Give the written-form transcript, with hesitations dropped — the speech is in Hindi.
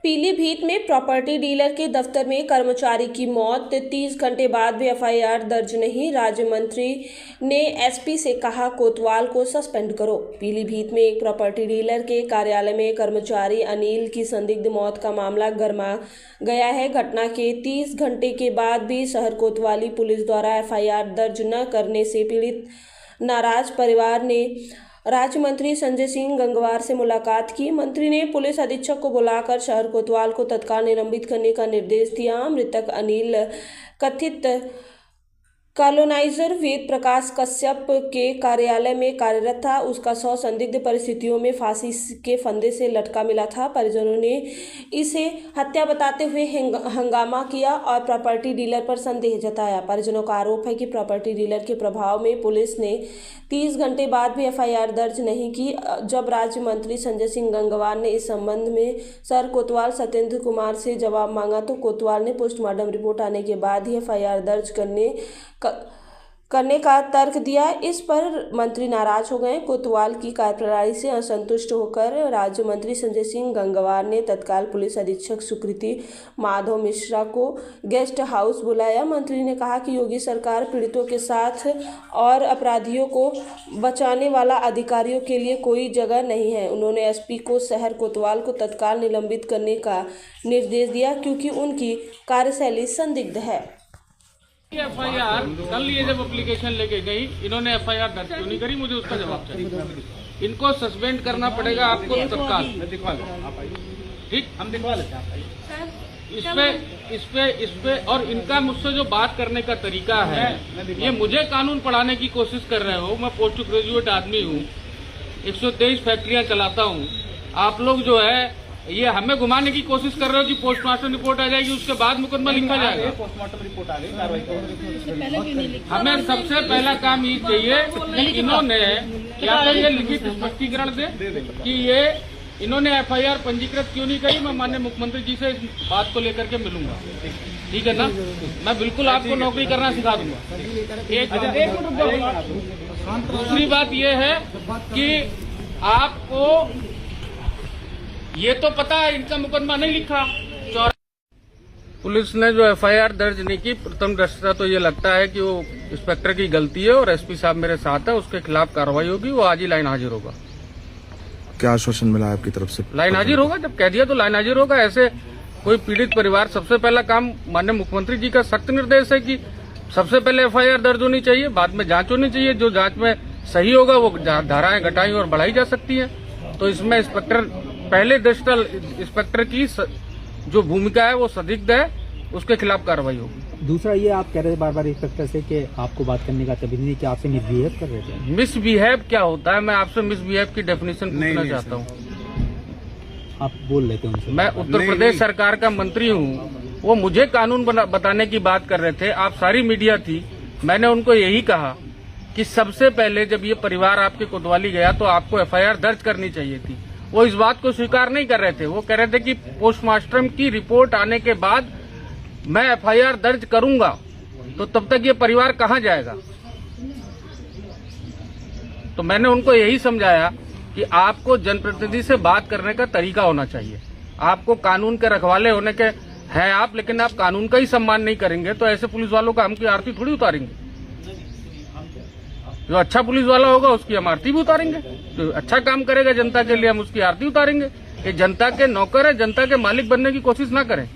पीलीभीत में प्रॉपर्टी डीलर के दफ्तर में कर्मचारी की मौत, 30 घंटे बाद भी एफआईआर दर्ज नहीं। राज्य मंत्री ने एसपी से कहा, कोतवाल को सस्पेंड करो। पीलीभीत में एक प्रॉपर्टी डीलर के कार्यालय में कर्मचारी अनिल की संदिग्ध मौत का मामला गरमा गया है। घटना के 30 घंटे के बाद भी शहर कोतवाली पुलिस द्वारा एफआईआर दर्ज न करने से पीड़ित नाराज परिवार ने राज्य मंत्री संजय सिंह गंगवार से मुलाकात की। मंत्री ने पुलिस अधीक्षक को बुलाकर शहर कोतवाल को तत्काल निलंबित करने का निर्देश दिया। मृतक अनिल कथित कॉलोनाइजर वेद प्रकाश कश्यप के कार्यालय में कार्यरत था। उसका शव संदिग्ध परिस्थितियों में फांसी के फंदे से लटका मिला था। परिजनों ने इसे हत्या बताते हुए हंगामा किया और प्रॉपर्टी डीलर पर संदेह जताया। परिजनों का आरोप है कि प्रॉपर्टी डीलर के प्रभाव में पुलिस ने 30 घंटे बाद भी एफआईआर दर्ज नहीं की। जब राज्य मंत्री संजय सिंह गंगवार ने इस संबंध में सर कोतवाल सत्येंद्र कुमार से जवाब मांगा तो कोतवाल ने पोस्टमार्टम रिपोर्ट आने के बाद ही एफआईआर दर्ज करने का तर्क दिया। इस पर मंत्री नाराज हो गए। कोतवाल की कार्यप्रणाली से असंतुष्ट होकर राज्य मंत्री संजय सिंह गंगवार ने तत्काल पुलिस अधीक्षक सुकृति माधव मिश्रा को गेस्ट हाउस बुलाया। मंत्री ने कहा कि योगी सरकार पीड़ितों के साथ और अपराधियों को बचाने वाला अधिकारियों के लिए कोई जगह नहीं है। उन्होंने एसपी को शहर कोतवाल को तत्काल निलंबित करने का निर्देश दिया क्योंकि उनकी कार्यशैली संदिग्ध है। एफआईआर कल ये जब एप्लीकेशन लेके गई, इन्होंने एफआईआर दर्ज क्यों नहीं करी, मुझे उसका जवाब चाहिए। इनको सस्पेंड करना पड़ेगा आपको तत्काल। ठीक, हम दिखवा लेते हैं इस पे और इनका मुझसे जो बात करने का तरीका है, ये मुझे कानून पढ़ाने की कोशिश कर रहे हो। मैं पोस्ट ग्रेजुएट आदमी हूँ, 123 फैक्ट्रियाँ चलाता हूँ। आप लोग जो है ये हमें घुमाने की कोशिश कर रहे हो कि पोस्टमार्टम रिपोर्ट आ जाएगी, उसके बाद मुकदमा लिखा जाएगा। पोस्टमार्टम रिपोर्ट आ गई, कार्रवाई। हमें सबसे पहला काम ये चाहिए कि इन्होंने या तो ये लिखित स्पष्टीकरण दे कि ये इन्होंने एफआईआर पंजीकृत क्यों नहीं करी। मैं माननीय मुख्यमंत्री जी से इस बात को लेकर के मिलूंगा, ठीक है ना। मैं बिल्कुल आपको नौकरी करना सिखा दूंगा। दूसरी बात ये है कि आपको ये तो पता है इनका मुकदमा नहीं लिखा। पुलिस ने जो एफआईआर दर्ज नहीं की, प्रथम दृष्टया तो ये लगता है कि वो इंस्पेक्टर की गलती है और एसपी साहब मेरे साथ है, उसके खिलाफ कार्रवाई होगी। वो आज ही लाइन हाजिर होगा। क्या आश्वासन मिला है आपकी तरफ से? लाइन हाजिर होगा, जब कह दिया तो लाइन हाजिर होगा। ऐसे कोई पीड़ित परिवार, सबसे पहला काम माननीय मुख्यमंत्री जी का सख्त निर्देश है कि सबसे पहले एफआईआर दर्ज होनी चाहिए, बाद में जांच होनी चाहिए। जो जांच में सही होगा वो धाराएं घटाई और बढ़ाई जा सकती है। तो इसमें इंस्पेक्टर, पहले दृष्टया इंस्पेक्टर की जो भूमिका है वो संदिग्ध है, उसके खिलाफ कार्रवाई होगी। दूसरा ये आप कह रहे थे बार बार इंस्पेक्टर से कि आपको बात करने का तभी नहीं कि आपसे मिसबिहेव कर रहे थे। मिसबिहेव क्या होता है? मैं आपसे मिसबिहेव की डेफिनेशन पूछना चाहता हूँ। आप बोल रहे थे उनसे। मैं उत्तर प्रदेश सरकार का मंत्री हूँ, वो मुझे कानून बताने की बात कर रहे थे। आप सारी मीडिया थी, मैंने उनको यही कहा कि सबसे पहले जब ये परिवार आपके कोतवाली गया तो आपको एफआईआर दर्ज करनी चाहिए थी। वो इस बात को स्वीकार नहीं कर रहे थे। वो कह रहे थे कि पोस्टमार्टम की रिपोर्ट आने के बाद मैं एफआईआर दर्ज करूंगा। तो तब तक ये परिवार कहां जाएगा? तो मैंने उनको यही समझाया कि आपको जनप्रतिनिधि से बात करने का तरीका होना चाहिए। आपको कानून के रखवाले होने के हैं आप, लेकिन आप कानून का ही सम्मान नहीं करेंगे तो ऐसे पुलिस वालों का हम की आरती थोड़ी उतारेंगे। जो अच्छा पुलिस वाला होगा उसकी हम आरती भी उतारेंगे। जो अच्छा काम करेगा जनता के लिए हम उसकी आरती उतारेंगे। ये जनता के नौकर है, जनता के मालिक बनने की कोशिश ना करें।